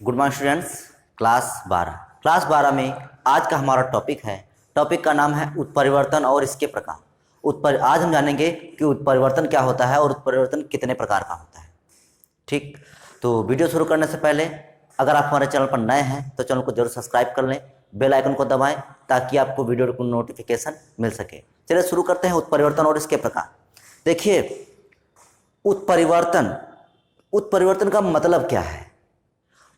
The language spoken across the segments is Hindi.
Good morning students. क्लास 12 में आज का हमारा टॉपिक है। टॉपिक का नाम है उत्परिवर्तन और इसके प्रकार। आज हम जानेंगे कि उत्परिवर्तन क्या होता है और उत्परिवर्तन कितने प्रकार का होता है। ठीक, तो वीडियो शुरू करने से पहले अगर आप हमारे चैनल पर नए हैं तो चैनल को जरूर सब्सक्राइब कर लें, बेल आइकन को दबाएं ताकि आपको वीडियो को नोटिफिकेशन मिल सके। चलिए शुरू करते हैं उत्परिवर्तन और इसके प्रकार। देखिए, उत्परिवर्तन का मतलब क्या है।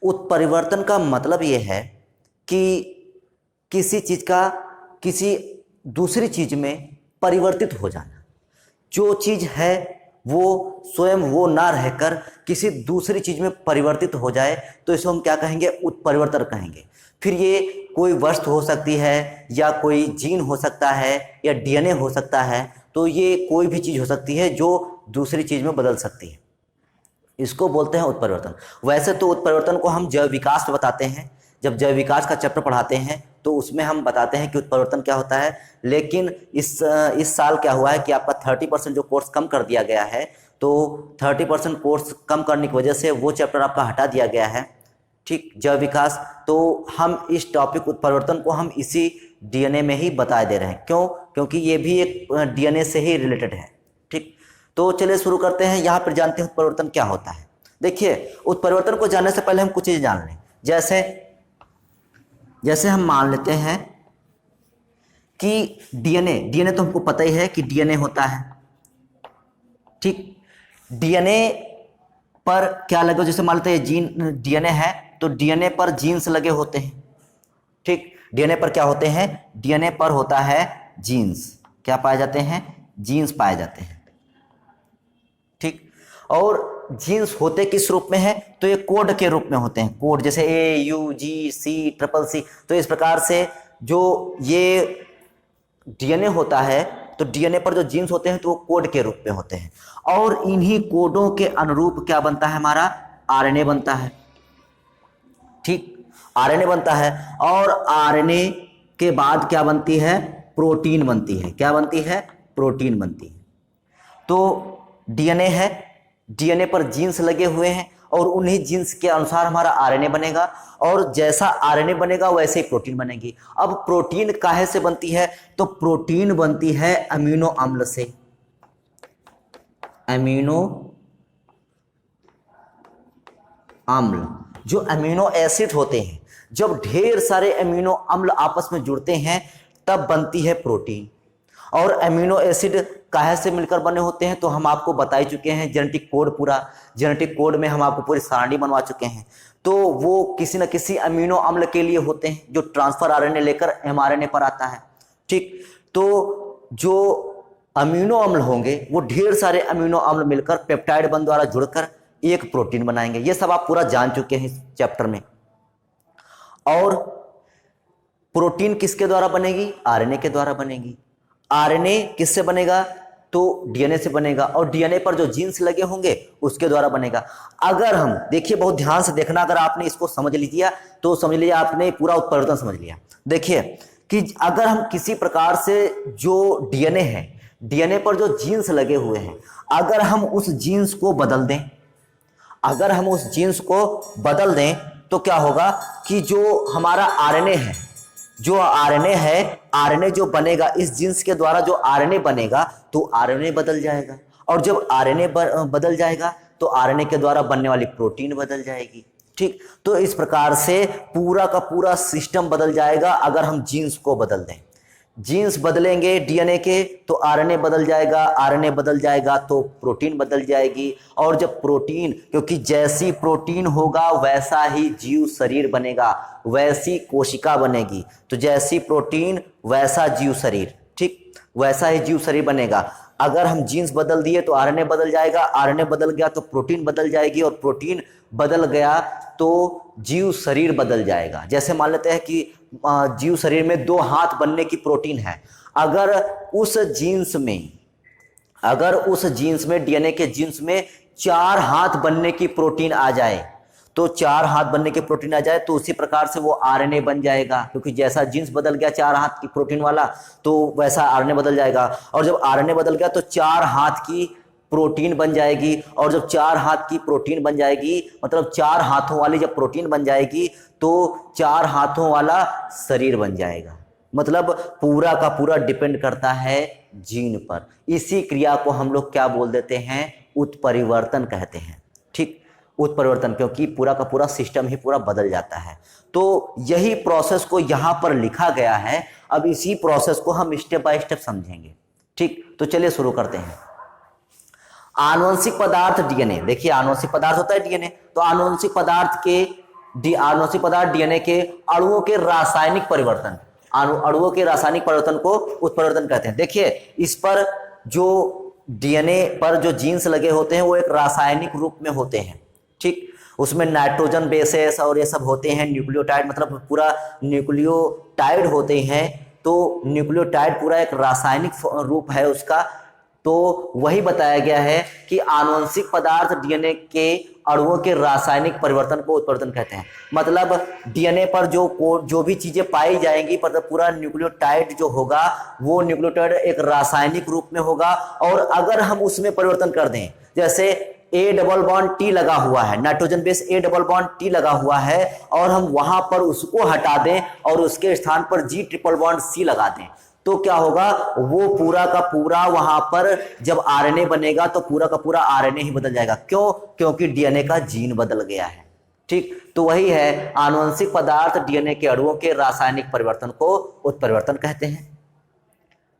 उत्परिवर्तन का मतलब ये है कि किसी चीज का किसी दूसरी चीज में परिवर्तित हो जाना। जो चीज है वो स्वयं वो ना रहकर किसी दूसरी चीज में परिवर्तित हो जाए तो इसको हम क्या कहेंगे, उत्परिवर्तन कहेंगे। फिर ये कोई वस्तु हो सकती है या कोई जीन हो सकता है या डीएनए हो सकता है। तो ये कोई भी चीज हो सकती है जो दूसरी चीज में बदल सकती है, इसको बोलते हैं उत्परिवर्तन। वैसे तो उत्परिवर्तन को हम जैव विकास में बताते हैं। जब जैव विकास का चैप्टर पढ़ाते हैं तो उसमें हम बताते हैं कि उत्परिवर्तन क्या होता है। लेकिन इस साल क्या हुआ है कि आपका 30% जो कोर्स कम कर दिया गया है, तो 30% कोर्स कम करने की वजह से वो चैप्टर आपका हटा दिया गया है। ठीक, जैव विकास। तो हम इस टॉपिक उत्परिवर्तन को हम इसी डीएनए में ही बता दे रहे हैं। क्यों? क्योंकि ये भी एक डीएनए से ही रिलेटेड है। ठीक, तो चलिए शुरू करते हैं। यहाँ पर जानते हैं उत्परिवर्तन क्या होता है। देखिए, उत्परिवर्तन को जानने से पहले हम कुछ चीज़ जान लें। जैसे हम मान लेते हैं कि डीएनए तो हमको पता ही है कि डीएनए होता है। ठीक, डीएनए पर क्या लगे, जैसे मान लेते हैं जीन डीएनए है तो डीएनए पर जीन्स लगे होते हैं। ठीक, डीएनए पर क्या होते हैं, डीएनए पर होता है जीन्स। क्या पाए जाते हैं, जीन्स पाए जाते हैं। ठीक, और जीन्स होते किस रूप में है, तो ये कोड के रूप में होते हैं। कोड जैसे AUGC CCC। तो इस प्रकार से जो ये डीएनए होता है तो डीएनए पर जो जीन्स होते हैं तो वो कोड के रूप में होते हैं। और इन्हीं कोडों के अनुरूप क्या बनता है, हमारा आरएनए बनता है। ठीक, आरएनए बनता है और आरएनए के बाद क्या बनती है, प्रोटीन बनती है। क्या बनती है, प्रोटीन बनती है। तो डीएनए है, डीएनए पर जीन्स लगे हुए हैं और उन्हीं जीन्स के अनुसार हमारा आरएनए बनेगा और जैसा आरएनए बनेगा वैसे ही प्रोटीन बनेगी। अब प्रोटीन काहे से बनती है, तो प्रोटीन बनती है अमीनो अम्ल से। अमीनो अम्ल, जो अमीनो एसिड होते हैं, जब ढेर सारे अमीनो अम्ल आपस में जुड़ते हैं तब बनती है प्रोटीन। और अमीनो एसिड काहे से मिलकर बने होते हैं तो हम आपको बता ही चुके हैं। जेनेटिक कोड में हम आपको पूरी सारणी बनवा चुके हैं। तो वो किसी न किसी अमीनो अम्ल के लिए होते हैं जो ट्रांसफर आरएनए लेकर एमआरएनए पर आता है। ठीक, तो जो अमीनो अम्ल होंगे वो ढेर सारे अमीनो अम्ल मिलकर पेप्टाइड बंध द्वारा जुड़कर एक प्रोटीन बनाएंगे। ये सब आप पूरा जान चुके हैं इस चैप्टर में। और प्रोटीन किसके द्वारा बनेगी, आरएनए के द्वारा बनेगी। आरएनए किससे बनेगा, तो डीएनए से बनेगा और डीएनए पर जो जीन्स लगे होंगे उसके द्वारा बनेगा। अगर हम देखिए, बहुत ध्यान से देखना, अगर आपने इसको समझ लिया तो समझ लिया आपने पूरा उत्परिवर्तन समझ लिया। देखिए कि अगर हम किसी प्रकार से जो डीएनए है, डीएनए पर जो जीन्स लगे हुए हैं, अगर हम उस जीन्स को बदल दें तो क्या होगा कि जो हमारा आरएनए है, आरएनए जो बनेगा इस जीन्स के द्वारा, जो आरएनए बनेगा तो आरएनए बदल जाएगा। और जब आरएनए बदल जाएगा तो आरएनए के द्वारा बनने वाली प्रोटीन बदल जाएगी। ठीक, तो इस प्रकार से पूरा का पूरा सिस्टम बदल जाएगा अगर हम जीन्स को बदल दें। जीन्स बदलेंगे डीएनए के तो आरएनए बदल जाएगा, आरएनए बदल जाएगा तो प्रोटीन बदल जाएगी। और जब प्रोटीन, क्योंकि जैसी प्रोटीन होगा वैसा ही जीव शरीर बनेगा, वैसी कोशिका बनेगी। तो जैसी प्रोटीन वैसा जीव शरीर। ठीक, वैसा ही जीव शरीर बनेगा। अगर हम जीन्स बदल दिए तो आरएनए बदल जाएगा, आरएनए बदल गया तो प्रोटीन बदल जाएगी और प्रोटीन बदल गया तो जीव शरीर बदल जाएगा। जैसे मान लेते हैं कि जीव शरीर में 2 हाथ बनने की प्रोटीन है। अगर उस जीन्स में डीएनए के जीन्स में 4 हाथ बनने की प्रोटीन आ जाए, तो 4 हाथ बनने की प्रोटीन आ जाए तो उसी प्रकार से वो आरएनए बन जाएगा। क्योंकि जैसा जीन्स बदल गया 4 हाथ की प्रोटीन वाला तो वैसा आरएनए बदल जाएगा। और जब आरएनए बदल गया तो 4 हाथ की प्रोटीन बन जाएगी, और जब 4 हाथ की प्रोटीन बन जाएगी, मतलब 4 हाथों वाली जब प्रोटीन बन जाएगी तो 4 हाथों वाला शरीर बन जाएगा। मतलब पूरा का पूरा डिपेंड करता है जीन पर। इसी क्रिया को हम लोग क्या बोल देते हैं, उत्परिवर्तन कहते हैं। ठीक, उत्परिवर्तन, क्योंकि पूरा का पूरा सिस्टम ही पूरा बदल जाता है। तो यही प्रोसेस को यहाँ पर लिखा गया है। अब इसी प्रोसेस को हम स्टेप बाय स्टेप समझेंगे। ठीक, तो चलिए शुरू करते हैं। आनुवंशिक पदार्थ डीएनए, देखिए आनुवंशिक पदार्थ होता है डीएनए, तो आनुवंशिक पदार्थ डीएनए के अणुओं के रासायनिक परिवर्तन, अणुओं के रासायनिक परिवर्तन को उत्परिवर्तन कहते हैं। देखिए इस पर जो डीएनए पर जो जीन्स लगे होते हैं वो एक रासायनिक रूप में होते हैं। ठीक, उसमें नाइट्रोजन बेसेस और ये सब होते हैं, न्यूक्लियोटाइड, मतलब पूरा न्यूक्लियोटाइड होते हैं। तो न्यूक्लियोटाइड पूरा एक रासायनिक रूप है उसका। तो वही बताया गया है कि आनुवंशिक पदार्थ डीएनए के अणुओं के रासायनिक परिवर्तन को उत्परिवर्तन कहते हैं। मतलब डीएनए पर जो भी चीजें पाई जाएंगी, पर पूरा न्यूक्लियोटाइड जो होगा वो न्यूक्लियोटाइड एक रासायनिक रूप में होगा। और अगर हम उसमें परिवर्तन कर दें, जैसे ए डबल बॉन्ड टी लगा हुआ है, nitrogen base A double Bond tea लगा हुआ है, और हम वहां पर उसको हटा दें और उसके स्थान पर जी ट्रिपल बॉन्ड सी लगा दें, तो क्या होगा, वो पूरा का पूरा वहां पर जब आरएनए बनेगा तो पूरा का पूरा आरएनए ही बदल जाएगा। क्यों? क्योंकि डीएनए का जीन बदल गया है। ठीक, तो वही है आनुवंशिक पदार्थ डीएनए के अणुओं के रासायनिक परिवर्तन को उत्परिवर्तन कहते हैं।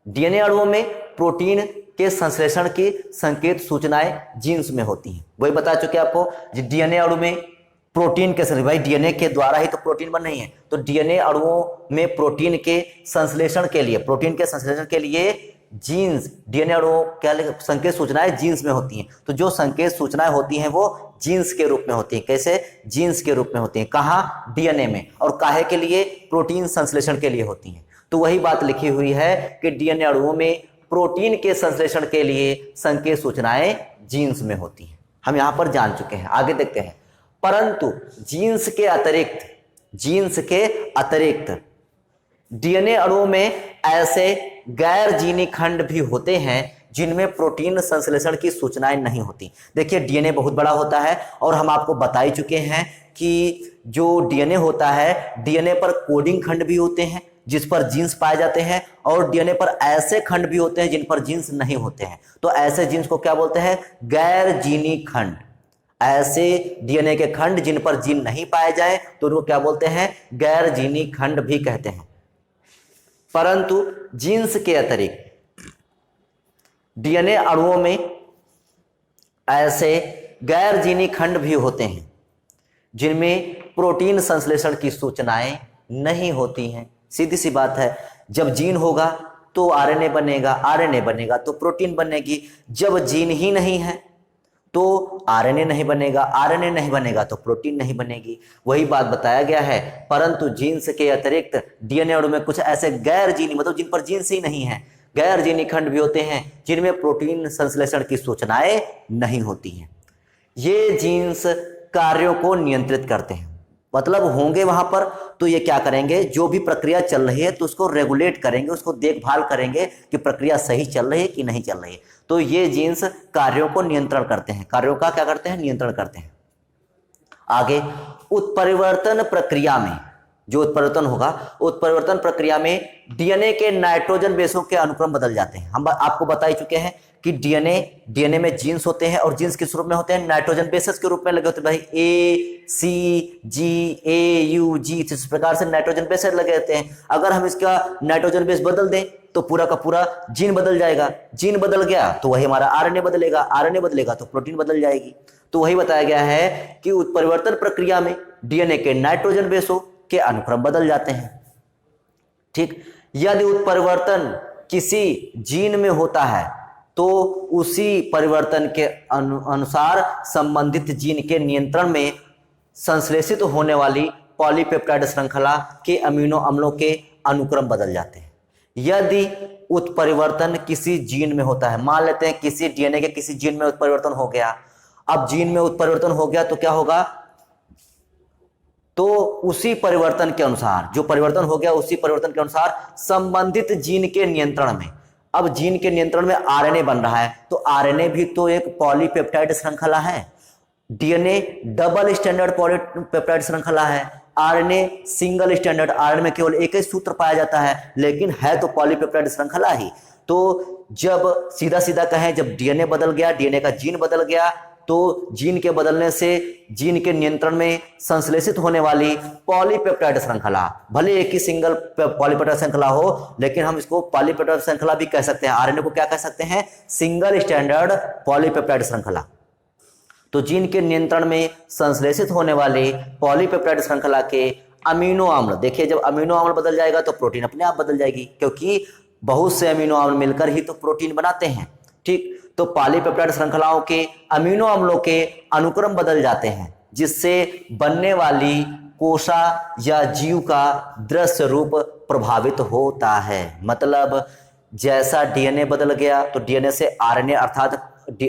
डीएनए अणुओं में प्रोटीन के संश्लेषण की संकेत सूचनाएं जीन्स में होती हैं। वही बता चुके आपको, डीएनए अणु में प्रोटीन के, भाई डीएनए के द्वारा ही तो प्रोटीन बन रही है, तो डीएनए अणुओं में प्रोटीन के संश्लेषण के लिए जीन्स, डीएनए अणुओं क्या संकेत सूचनाएं जीन्स में होती हैं। तो जो संकेत सूचनाएं होती हैं वो जीन्स के रूप में होती हैं। कैसे? जीन्स के रूप में होती हैं। कहाँ? डीएनए में। और काहे के लिए? प्रोटीन संश्लेषण के लिए होती हैं। तो वही बात लिखी हुई है कि डीएनए अणुओं में प्रोटीन के संश्लेषण के लिए संकेत सूचनाएं जीन्स में होती हैं। हम यहां पर जान चुके हैं, आगे देखते हैं। परंतु जीन्स के अतिरिक्त डीएनए अणुओं में ऐसे गैर जीनी खंड भी होते हैं जिनमें प्रोटीन संश्लेषण की सूचनाएं नहीं होती। देखिए डीएनए बहुत बड़ा होता है और हम आपको बता ही चुके हैं कि जो डीएनए होता है, डीएनए पर कोडिंग खंड भी होते हैं जिस पर जीन्स पाए जाते हैं, और डीएनए पर ऐसे खंड भी होते हैं जिन पर जीन्स नहीं होते हैं। तो ऐसे जीन्स को क्या बोलते हैं? गैर जीनी खंड। ऐसे डीएनए के खंड जिन पर जीन नहीं पाए जाए तो उनको क्या बोलते हैं? गैर जीनी खंड भी कहते हैं। परंतु जीन्स के अतिरिक्त डीएनए अणुओं में ऐसे गैर जीनी खंड भी होते हैं जिनमें प्रोटीन संश्लेषण की सूचनाएं नहीं होती हैं। सीधी सी बात है, जब जीन होगा तो आरएनए बनेगा, आरएनए बनेगा तो प्रोटीन बनेगी। जब जीन ही नहीं है तो आरएनए नहीं बनेगा, आरएनए नहीं बनेगा तो प्रोटीन नहीं बनेगी। वही बात बताया गया है। परंतु जीन्स के अतिरिक्त डीएनए अणु में कुछ ऐसे गैर जीनी, मतलब जिन पर जीन्स ही नहीं है, गैर जीनी खंड भी होते हैं जिनमें प्रोटीन संश्लेषण की सूचनाएं नहीं होती हैं। ये जीन्स कार्यों को नियंत्रित करते हैं, मतलब होंगे वहां पर तो ये क्या करेंगे, जो भी प्रक्रिया चल रही है तो उसको रेगुलेट करेंगे, उसको देखभाल करेंगे कि प्रक्रिया सही चल रही है कि नहीं चल रही है। तो ये जीन्स कार्यों को नियंत्रण करते हैं, कार्यों का क्या करते हैं? नियंत्रण करते हैं। आगे उत्परिवर्तन प्रक्रिया में जो उत्परिवर्तन होगा, उत्परिवर्तन प्रक्रिया में डीएनए के नाइट्रोजन बेसों के अनुक्रम बदल जाते हैं। हम आपको बता ही चुके हैं कि डीएनए में जीन्स होते हैं और जीन्स किस रूप में होते हैं? नाइट्रोजन बेसेस के रूप में लगे होते हैं। भाई ए सी जी ए यू जी, इस प्रकार से नाइट्रोजन बेसेस लगे होते हैं। अगर हम इसका नाइट्रोजन बेस बदल दें तो पूरा का पूरा जीन बदल जाएगा। जीन बदल गया तो वही हमारा आरएनए बदलेगा, आरएनए बदलेगा तो प्रोटीन बदल जाएगी। तो वही बताया गया है कि उत्परिवर्तन प्रक्रिया में डीएनए के नाइट्रोजन बेसों के अनुक्रम बदल जाते हैं। ठीक, यदि उत्परिवर्तन किसी जीन में होता है तो उसी परिवर्तन के अनुसार संबंधित जीन के नियंत्रण में संश्लेषित होने वाली पॉलीपेप्टाइड श्रृंखला के अमीनो अम्लों के अनुक्रम बदल जाते हैं। यदि उत्परिवर्तन किसी जीन में होता है, मान लेते हैं किसी डीएनए के किसी जीन में उत्परिवर्तन हो गया। अब जीन में उत्परिवर्तन हो गया तो क्या होगा? तो उसी परिवर्तन के अनुसार, जो परिवर्तन हो गया उसी परिवर्तन के अनुसार संबंधित जीन के नियंत्रण में अब जीन के नियंत्रण में आरएनए बन रहा है, तो आरएनए भी तो एक पॉलीपेप्टाइड श्रृंखला है। डीएनए डबल स्टैंडर्ड पॉलीपेप्टाइड श्रृंखला है। आरएनए सिंगल स्टैंडर्ड, आरएनए में केवल एक ही सूत्र पाया जाता है, लेकिन है तो पॉलीपेप्टाइड श्रृंखला ही। तो जब सीधा सीधा कहें, जब डीएनए बदल गया, डीएनए का जीन बदल गया, तो जीन के बदलने से जीन के नियंत्रण में संश्लेषित होने वाली पॉलीपेप्टाइड श्रृंखला, भले एक ही सिंगल पॉलीपेप्टाइड श्रृंखला हो, लेकिन हम इसको पॉलीपेप्टाइड श्रृंखला भी कह सकते हैं। आरएनए को क्या कह सकते हैं? सिंगल स्टैंडर्ड पॉलीपेप्टाइड श्रृंखला। तो जीन के नियंत्रण में संश्लेषित होने वाले पॉलीपेप्टाइड श्रृंखला के अमीनो अम्ल, देखिए जब अमीनो अम्ल बदल जाएगा तो प्रोटीन अपने आप बदल जाएगी, क्योंकि बहुत से अमीनो अम्ल मिलकर ही तो प्रोटीन बनाते हैं। ठीक, तो पॉलीपेप्टाइड श्रृंखलाओं के अमीनो अम्लों के अनुक्रम बदल जाते हैं, जिससे बनने वाली कोशा या जीव का दृश्य रूप प्रभावित होता है। मतलब जैसा डीएनए बदल गया तो डीएनए से आरएनए अर्थात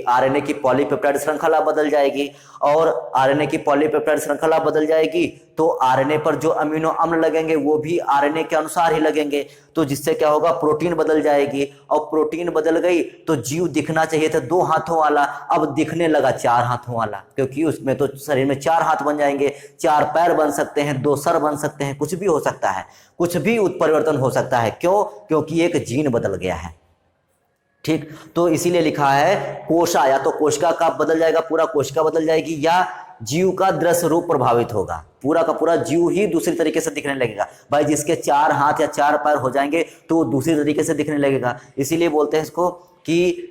आरएनए की पॉलीपेप्टाइड श्रृंखला बदल जाएगी, और आरएनए की पॉलीपेप्टाइड श्रृंखला बदल जाएगी तो आरएनए पर जो अमीनो अम्ल लगेंगे वो भी आरएनए के अनुसार ही लगेंगे, तो जिससे क्या होगा? प्रोटीन बदल जाएगी, और प्रोटीन बदल गई तो जीव दिखना चाहिए था 2 हाथों वाला, अब दिखने लगा 4 हाथों वाला, क्योंकि उसमें तो शरीर में 4 हाथ बन जाएंगे, 4 पैर बन सकते हैं, 2 सर बन सकते हैं, कुछ भी हो सकता है, कुछ भी उत्परिवर्तन हो सकता है। क्यों? क्योंकि एक जीन बदल गया है। ठीक, तो इसीलिए लिखा है कोशा, या तो कोशिका का बदल जाएगा, पूरा कोशिका बदल जाएगी, या जीव का दृश्य रूप प्रभावित होगा, पूरा का पूरा जीव ही दूसरी तरीके से दिखने लगेगा। भाई जिसके 4 हाथ या 4 पैर हो जाएंगे तो वो दूसरी तरीके से दिखने लगेगा, इसीलिए बोलते हैं इसको कि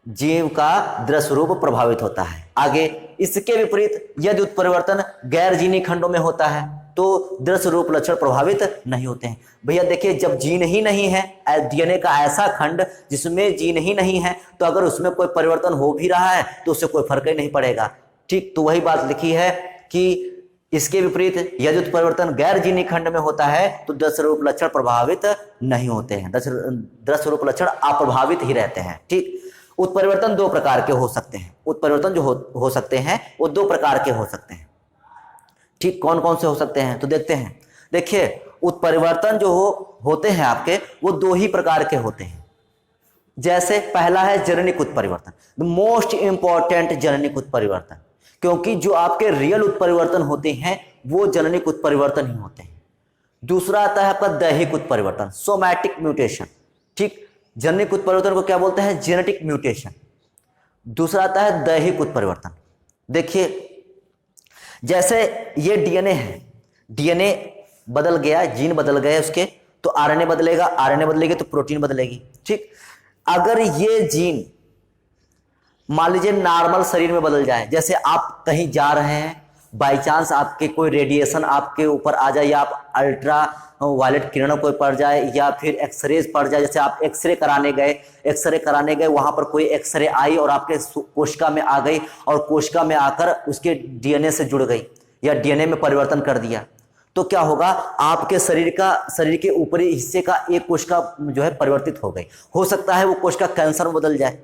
जीव का दृश्य रूप प्रभावित होता है। आगे इसके विपरीत यदि उत्परिवर्तन गैर जीनी खंडों में होता है तो दृश्य रूप लक्षण प्रभावित नहीं होते हैं। भैया देखिए, जब जीन ही नहीं है, डीएनए का ऐसा खंड जिसमें जीन ही नहीं है, तो अगर उसमें कोई परिवर्तन हो भी रहा है तो उससे कोई फर्क ही नहीं पड़ेगा। ठीक, तो वही बात लिखी है कि इसके विपरीत यदि उत्परिवर्तन गैर जीनी खंड में होता है तो दृश्य रूप लक्षण प्रभावित नहीं होते हैं, दृश्य रूप लक्षण अप्रभावित ही रहते हैं। ठीक, उत्परिवर्तन 2 प्रकार के हो सकते हैं, उत्परिवर्तन जो हो सकते हैं वो 2 प्रकार के हो सकते हैं। ठीक, कौन कौन से हो सकते हैं तो देखते हैं। देखिए, उत्परिवर्तन जो होते हैं आपके, वो 2 ही प्रकार के होते हैं। जैसे पहला है जननिक उत्परिवर्तन, द मोस्ट इंपॉर्टेंट जननिक उत्परिवर्तन, क्योंकि जो आपके रियल उत्परिवर्तन होते हैं वो जननिक उत्परिवर्तन ही होते हैं। दूसरा आता है आपका दैहिक उत्परिवर्तन, सोमैटिक म्यूटेशन। ठीक, जननिक उत्परिवर्तन को क्या बोलते हैं? Genetic mutation. दूसरा आता है दैहिक उत्परिवर्तन। देखिए, जैसे ये डीएनए है, डीएनए बदल गया, जीन बदल गए उसके, तो आरएनए बदलेगा, आरएनए बदलेगी तो प्रोटीन बदलेगी। ठीक, अगर ये जीन मान लीजिए नॉर्मल शरीर में बदल जाए, जैसे आप कहीं जा रहे हैं, बाई चांस आपके कोई रेडिएशन आपके ऊपर आ जाए, या आप अल्ट्रा वायलेट किरणों कोई पड़ जाए, या फिर एक्सरेज पड़ जाए, जैसे आप एक्सरे कराने गए, वहां पर कोई एक्सरे आई और आपके कोशिका में आ गई, और कोशिका में आकर उसके डीएनए से जुड़ गई या डीएनए में परिवर्तन कर दिया, तो क्या होगा? आपके शरीर के ऊपरी हिस्से का एक कोशिका जो है परिवर्तित हो गई। हो सकता है वो कोशिका कैंसर में बदल जाए।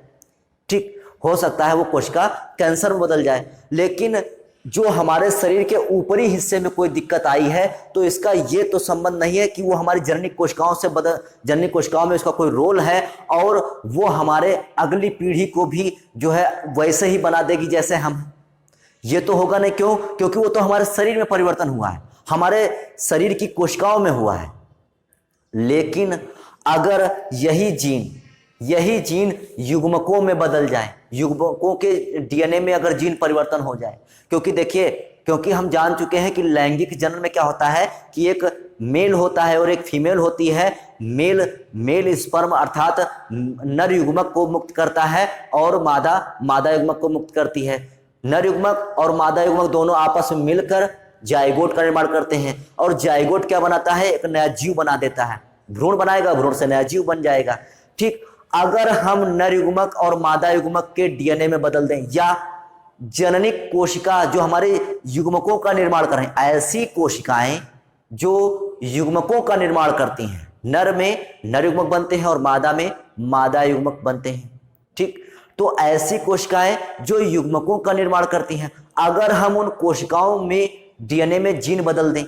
ठीक, हो सकता है वो कोशिका कैंसर में बदल जाए, लेकिन जो हमारे शरीर के ऊपरी हिस्से में कोई दिक्कत आई है तो इसका ये तो संबंध नहीं है कि वो हमारी जननिक कोशिकाओं में उसका कोई रोल है, और वो हमारे अगली पीढ़ी को भी जो है वैसे ही बना देगी जैसे हम। ये तो होगा नहीं। क्यों? क्योंकि वो तो हमारे शरीर में परिवर्तन हुआ है, हमारे शरीर की कोशिकाओं में हुआ है। लेकिन अगर यही जीन युग्मकों में बदल जाए, युग्मकों के डीएनए में अगर जीन परिवर्तन हो जाए, क्योंकि देखिए, क्योंकि हम जान चुके हैं कि लैंगिक जन्म में क्या होता है कि एक मेल होता है और एक फीमेल होती है। मेल स्पर्म अर्थात नर युग्मक को मुक्त करता है और मादा युग्मक को मुक्त करती है। नर युग्मक और मादा युग्मक दोनों आपस में मिलकर जाइगोट का निर्माण करते हैं, और जाइगोट क्या बनाता है? एक नया जीव बना देता है। भ्रूण बनाएगा, भ्रूण से नया जीव बन जाएगा। ठीक, अगर हम नर युग्मक और मादा युग्मक के डीएनए में बदल दें, या जननिक कोशिका जो हमारे युग्मकों का निर्माण कर रहे हैं, ऐसी कोशिकाएं जो युग्मकों का निर्माण करती हैं, नर में नर युग्मक बनते हैं और मादा में मादा युग्मक बनते हैं। ठीक, तो ऐसी कोशिकाएं जो युग्मकों का निर्माण करती हैं, अगर हम उन कोशिकाओं में डीएनए में जीन बदल दें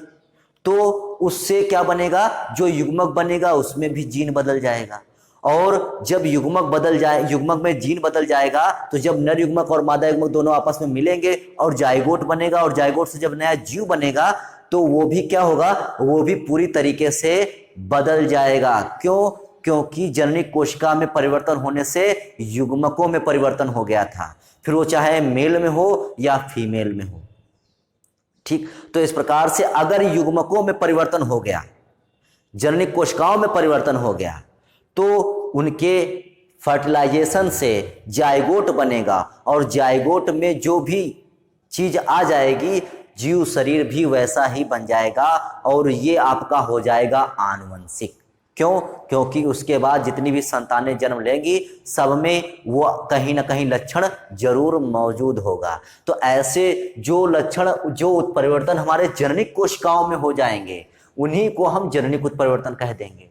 तो उससे क्या बनेगा? जो युग्मक बनेगा उसमें भी जीन बदल जाएगा, और जब युग्मक बदल जाए, युग्मक में जीन बदल जाएगा, तो जब नर युग्मक और मादा युग्मक दोनों आपस में मिलेंगे और जाइगोट बनेगा, और जाइगोट से जब नया जीव बनेगा तो वो भी क्या होगा, वो भी पूरी तरीके से बदल जाएगा। क्यों? क्योंकि जननी कोशिका में परिवर्तन होने से युग्मकों में परिवर्तन हो गया था, फिर वो चाहे मेल में हो या फीमेल में हो। ठीक, तो इस प्रकार से अगर युग्मकों में परिवर्तन हो गया, जननी कोशिकाओं में परिवर्तन हो गया, तो उनके फर्टिलाइजेशन से जाइगोट बनेगा, और जाइगोट में जो भी चीज आ जाएगी, जीव शरीर भी वैसा ही बन जाएगा, और ये आपका हो जाएगा आनुवंशिक। क्यों? क्योंकि उसके बाद जितनी भी संतानें जन्म लेंगी, सब में वो कहीं ना कहीं लक्षण जरूर मौजूद होगा। तो ऐसे जो लक्षण, जो उत्परिवर्तन हमारे जननिक कोशिकाओं में हो जाएंगे, उन्हीं को हम जननिक उत्परिवर्तन कह देंगे।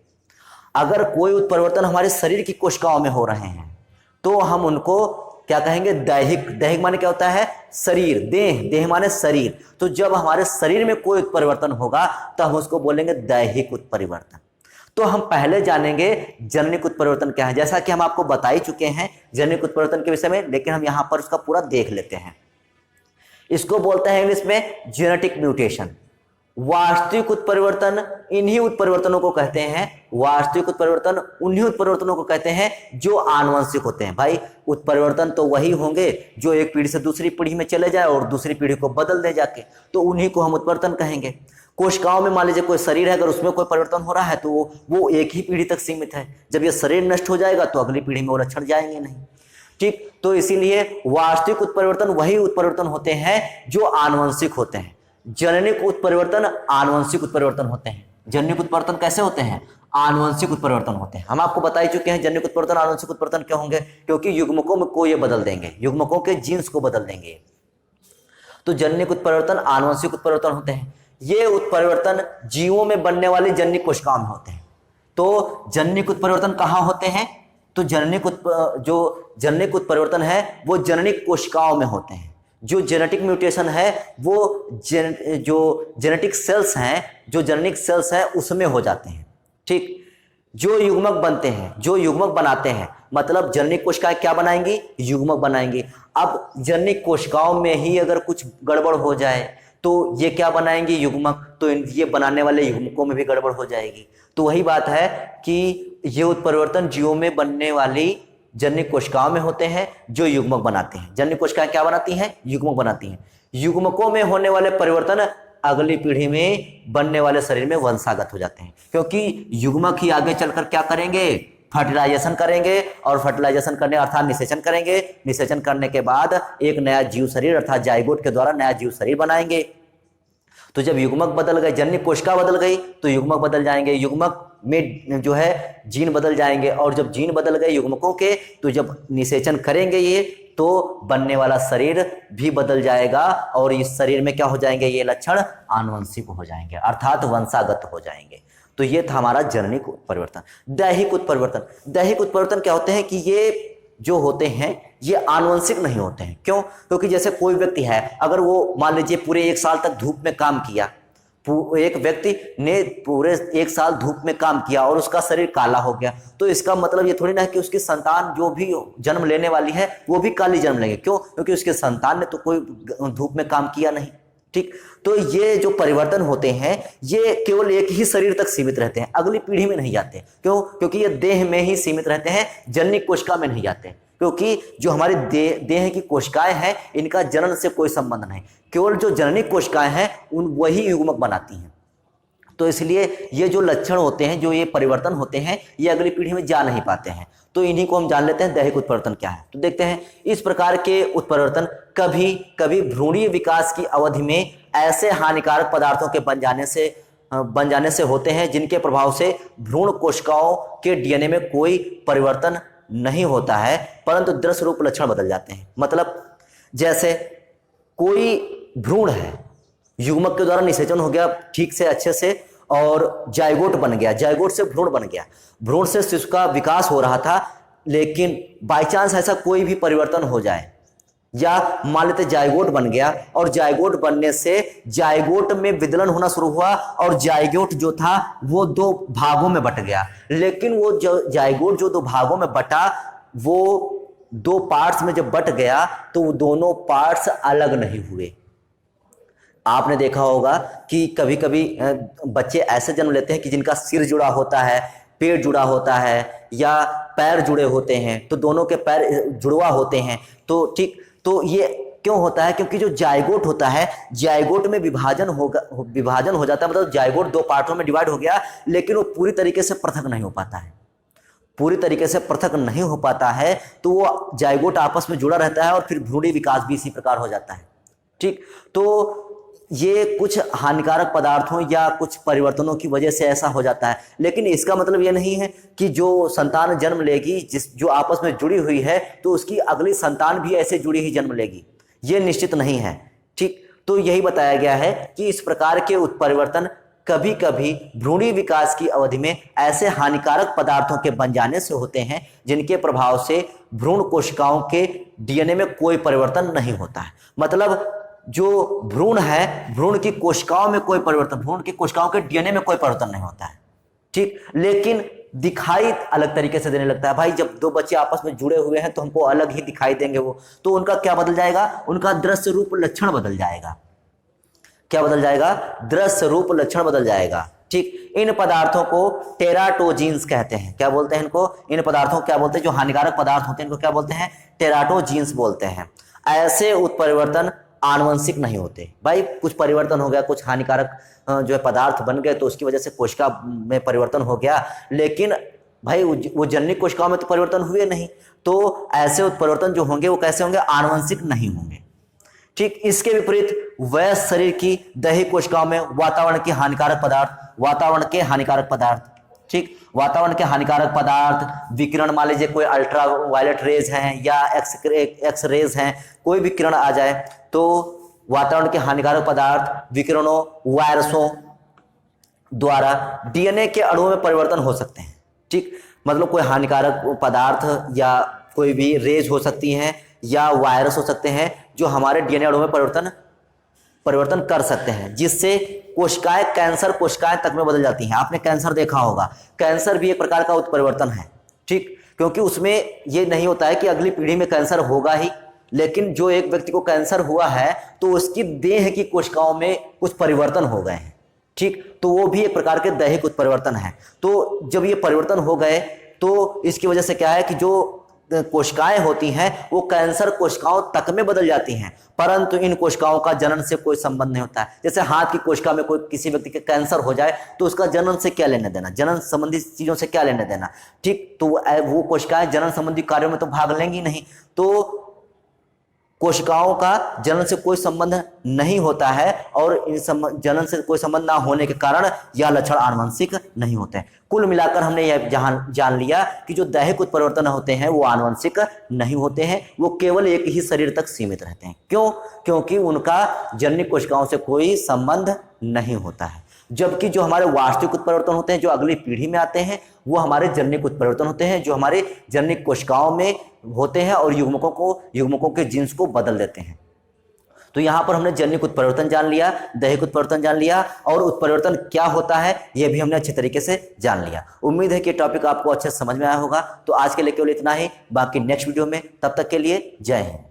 अगर कोई उत्परिवर्तन हमारे शरीर की कोशिकाओं में हो रहे हैं, तो हम उनको क्या कहेंगे, दैहिक। दैहिक माने क्या होता है? शरीर, देह, देह माने शरीर। तो जब हमारे शरीर में कोई उत्परिवर्तन होगा, तो हम उसको बोलेंगे दैहिक उत्परिवर्तन। तो हम पहले जानेंगे जननिक उत्परिवर्तन क्या है, जैसा कि हम आपको बता ही चुके हैं जननिक उत्परिवर्तन के विषय में, लेकिन हम यहां पर उसका पूरा देख लेते हैं। इसको बोलते हैं इंग्लिश में जेनेटिक म्यूटेशन। वास्तविक उत्परिवर्तन इन्हीं उत्परिवर्तनों को कहते हैं, वास्तविक उत्परिवर्तन उन्हीं उत्परिवर्तनों को कहते हैं जो आनुवंशिक होते हैं। भाई, उत्परिवर्तन तो वही होंगे जो एक पीढ़ी से दूसरी पीढ़ी में चले जाए और दूसरी पीढ़ी को बदल दे जाके, तो उन्हीं को हम उत्परिवर्तन कहेंगे। कोशिकाओं में मान लीजिए कोई शरीर है, अगर उसमें कोई परिवर्तन हो रहा है, तो वो एक ही पीढ़ी तक सीमित है। जब ये शरीर नष्ट हो जाएगा, तो अगली पीढ़ी में वो लक्षण जाएंगे नहीं। ठीक, तो इसीलिए वास्तविक उत्परिवर्तन वही उत्परिवर्तन होते हैं जो आनुवंशिक होते हैं। जननिक उत्परिवर्तन आनुवंशिक उत्परिवर्तन होते हैं। जननिक उत्परिवर्तन कैसे होते हैं? आनुवंशिक उत्परिवर्तन होते हैं। हम आपको बता ही चुके हैं जननिक उत्परिवर्तन आनुवंशिक उत्परिवर्तन क्यों होंगे, क्योंकि युग्मकों में को ये बदल देंगे, युग्मकों के जीन्स को बदल देंगे। तो जननिक उत्परिवर्तन आनुवंशिक उत्परिवर्तन होते हैं। ये उत्परिवर्तन जीवों में बनने वाली जननिक कोशिकाओं में होते हैं। तो जननिक उत्परिवर्तन कहाँ होते हैं? तो जो जननिक उत्परिवर्तन है वो जननिक कोशिकाओं में होते हैं। जो जेनेटिक म्यूटेशन है वो जो जेनेटिक सेल्स हैं, जो जननिक सेल्स हैं, उसमें हो जाते हैं। ठीक, जो युग्मक बनते हैं, जो युग्मक बनाते हैं, मतलब जननिक कोशिकाएं क्या बनाएंगी? युग्मक बनाएंगी। अब जननिक कोशिकाओं में ही अगर कुछ गड़बड़ हो जाए, तो ये क्या बनाएंगी? युग्मक। तो ये बनाने वाले युग्मकों में भी गड़बड़ हो जाएगी। तो वही बात है कि ये उत्परिवर्तन जीवों में बनने वाली जननिक कोशिकाओं में होते हैं जो युग्मक बनाते हैं। जननिक कोशिकाएं क्या बनाती हैं? युग्मक बनाती हैं। युग्मकों में होने वाले परिवर्तन अगली पीढ़ी में बनने वाले शरीर में वंशागत हो जाते हैं, क्योंकि युग्मक ही आगे चलकर क्या करेंगे? फर्टिलाइजेशन करेंगे, और फर्टिलाइजेशन करने अर्थात निषेचन करेंगे। निषेचन करने के बाद एक नया जीव शरीर अर्थात जाइगोट के द्वारा नया जीव शरीर बनाएंगे। तो जब युग्मक बदल गए, जननिक कोशिका बदल गई, तो युग्मक बदल जाएंगे, युग्मक में जो है जीन बदल जाएंगे, और जब जीन बदल गए युग्मकों के, तो जब निषेचन करेंगे ये, तो बनने वाला शरीर भी बदल जाएगा, और इस शरीर में क्या हो जाएंगे? ये लक्षण आनुवंशिक हो जाएंगे, अर्थात वंशागत हो जाएंगे। तो ये था हमारा जननिक उत्परिवर्तन। दैहिक उत्परिवर्तन, दैहिक उत्परिवर्तन क्या होते हैं कि ये जो होते हैं ये आनुवंशिक नहीं होते हैं। क्यों? क्योंकि जैसे कोई व्यक्ति है, अगर वो मान लीजिए पूरे 1 साल तक धूप में काम किया, एक व्यक्ति ने पूरे 1 साल धूप में काम किया और उसका शरीर काला हो गया, तो इसका मतलब ये थोड़ी ना है कि उसकी संतान जो भी जन्म लेने वाली है वो भी काली जन्म लेंगे। क्यों? क्योंकि उसके संतान ने तो कोई धूप में काम किया नहीं। ठीक, तो ये जो परिवर्तन होते हैं ये केवल एक ही शरीर तक सीमित रहते हैं, अगली पीढ़ी में नहीं जाते। क्यों? क्योंकि ये देह में ही सीमित रहते हैं, जननिक कोशिका में नहीं जाते। क्योंकि जो हमारी देह की कोशिकाएं हैं, इनका जनन से कोई संबंध नहीं, केवल जो जननिक कोशिकाएं हैं उन वही युग्मक बनाती हैं। तो इसलिए ये जो लक्षण होते हैं, जो ये परिवर्तन होते हैं, ये अगली पीढ़ी में जा नहीं पाते हैं। तो इन्हीं को हम जान लेते हैं दैहिक उत्परिवर्तन क्या है। तो देखते हैं, इस प्रकार के उत्परिवर्तन कभी कभी भ्रूणीय विकास की अवधि में ऐसे हानिकारक पदार्थों के बन जाने से होते हैं जिनके प्रभाव से भ्रूण कोशिकाओं के डीएनए में कोई परिवर्तन नहीं होता है, परंतु दृश्य रूप लक्षण बदल जाते हैं। मतलब जैसे कोई भ्रूण है, युग्मक के द्वारा निषेचन हो गया ठीक से अच्छे से, और जाइगोट बन गया, जाइगोट से भ्रूण बन गया, भ्रूण से शिशु का विकास हो रहा था, लेकिन बाय चांस ऐसा कोई भी परिवर्तन हो जाए, या मान लेते जाइगोट बन गया और जाइगोट बनने से जाइगोट में विदलन होना शुरू हुआ और जाइगोट जो था वो दो भागों में बट गया, लेकिन वो जो जाइगोट जो दो भागों में बटा वो दो पार्ट्स में जब बट गया तो वो दोनों पार्ट्स अलग नहीं हुए। आपने देखा होगा कि कभी कभी बच्चे ऐसे जन्म लेते हैं कि जिनका सिर जुड़ा होता है, पेट जुड़ा होता है या पैर जुड़े होते हैं, तो दोनों के पैर जुड़वा होते हैं। तो ठीक, तो ये क्यों होता है? क्योंकि जो जाइगोट होता है, जाइगोट में विभाजन हो जाता है, मतलब जाइगोट दो पार्टों में डिवाइड हो गया, लेकिन वो पूरी तरीके से पृथक नहीं हो पाता है। पूरी तरीके से पृथक नहीं हो पाता है तो वो जाइगोट आपस में जुड़ा रहता है और फिर भ्रूणी विकास भी इसी प्रकार हो जाता है। ठीक, तो ये कुछ हानिकारक पदार्थों या कुछ परिवर्तनों की वजह से ऐसा हो जाता है, लेकिन इसका मतलब ये नहीं है कि जो संतान जन्म लेगी जो आपस में जुड़ी हुई है तो उसकी अगली संतान भी ऐसे जुड़ी ही जन्म लेगी, ये निश्चित नहीं है। ठीक, तो यही बताया गया है कि इस प्रकार के उत्परिवर्तन कभी कभी भ्रूणी विकास की अवधि में ऐसे हानिकारक पदार्थों के बन जाने से होते हैं जिनके प्रभाव से भ्रूण कोशिकाओं के डीएनए में कोई परिवर्तन नहीं होता है। मतलब जो भ्रूण है, भ्रूण की कोशिकाओं में कोई परिवर्तन, भ्रूण की कोशिकाओं के डीएनए में कोई परिवर्तन नहीं होता है। ठीक, लेकिन दिखाई अलग तरीके से देने लगता है। भाई जब दो बच्चे आपस में जुड़े हुए हैं तो हमको अलग ही दिखाई देंगे वो, तो उनका क्या बदल जाएगा? उनका दृश्य रूप लक्षण बदल जाएगा। क्या बदल जाएगा? दृश्य रूप लक्षण बदल जाएगा। ठीक, इन पदार्थों को टेराटोजीन्स कहते हैं। क्या बोलते हैं इनको? इन पदार्थों को क्या बोलते हैं? जो हानिकारक पदार्थ होते हैं इनको क्या बोलते हैं? टेराटोजीन्स बोलते हैं। ऐसे उत्परिवर्तन आनुवंशिक नहीं होते। भाई कुछ परिवर्तन हो गया, कुछ हानिकारक जो है पदार्थ बन गए तो उसकी वजह से कोशिका में परिवर्तन हो गया, लेकिन भाई वो जननी कोशिकाओं में तो परिवर्तन हुए नहीं, तो ऐसे उत्परिवर्तन जो होंगे वो कैसे होंगे? आनुवंशिक नहीं होंगे। ठीक, इसके विपरीत वयस्क शरीर की दैहिक कोशिकाओं में वातावरण के हानिकारक पदार्थ, ठीक, वातावरण के हानिकारक पदार्थ, विकिरण, मान लीजिए कोई अल्ट्रा वायलेट रेज हैं या एक्स रेज हैं, कोई भी किरण आ जाए तो वातावरण के हानिकारक पदार्थ, विकिरणों, वायरसों द्वारा डीएनए के अणुओं में परिवर्तन हो सकते हैं। ठीक, मतलब कोई हानिकारक पदार्थ या कोई भी रेज हो सकती हैं या वायरस हो सकते हैं जो हमारे डीएनए अणुओं में परिवर्तन कर सकते हैं, जिससे कोशिकाएं कैंसर कोशिकाएं तक में बदल जाती हैं। आपने कैंसर देखा होगा, कैंसर भी एक प्रकार का उत्परिवर्तन है। ठीक, क्योंकि उसमें ये नहीं होता है कि अगली पीढ़ी में कैंसर होगा ही, लेकिन जो एक व्यक्ति को कैंसर हुआ है तो उसकी देह की कोशिकाओं में कुछ परिवर्तन हो गए हैं। ठीक, तो वो भी एक प्रकार के दैहिक उत्परिवर्तन है। तो जब ये परिवर्तन हो गए तो इसकी वजह से क्या है कि जो कोशिकाएं होती हैं वो कैंसर कोशिकाओं तक में बदल जाती हैं, परंतु इन कोशिकाओं का जनन से कोई संबंध नहीं होता है। जैसे हाथ की कोशिका में कोई किसी व्यक्ति के कैंसर हो जाए तो उसका जनन से क्या लेना देना, जनन संबंधी चीजों से क्या लेना देना। ठीक, तो वो कोशिकाएं जनन संबंधी कार्यों में तो भाग लेंगी नहीं, तो कोशिकाओं का जनन से कोई संबंध नहीं होता है और इन जनन से कोई संबंध ना होने के कारण यह लक्षण आनुवंशिक नहीं होते हैं। कुल मिलाकर हमने यह जान लिया कि जो दैहिक उत्परिवर्तन होते हैं वो आनुवंशिक नहीं होते हैं, वो केवल एक ही शरीर तक सीमित रहते हैं। क्यों? क्योंकि उनका जननी कोशिकाओं से कोई संबंध नहीं होता है। जबकि जो हमारे वास्तविक उत्परिवर्तन होते हैं जो अगली पीढ़ी में आते हैं वो हमारे जननिक उत्परिवर्तन होते हैं जो हमारे जननिक कोशिकाओं में होते हैं और युग्मकों के जीन्स को बदल देते हैं। तो यहाँ पर हमने जननिक उत्परिवर्तन जान लिया, दैहिक उत्परिवर्तन जान लिया और उत्परिवर्तन क्या होता है यह भी हमने अच्छे तरीके से जान लिया। उम्मीद है कि टॉपिक आपको अच्छे से समझ में आया होगा। तो आज के लिए केवल इतना ही, बाकी नेक्स्ट वीडियो में, तब तक के लिए जय हिंद।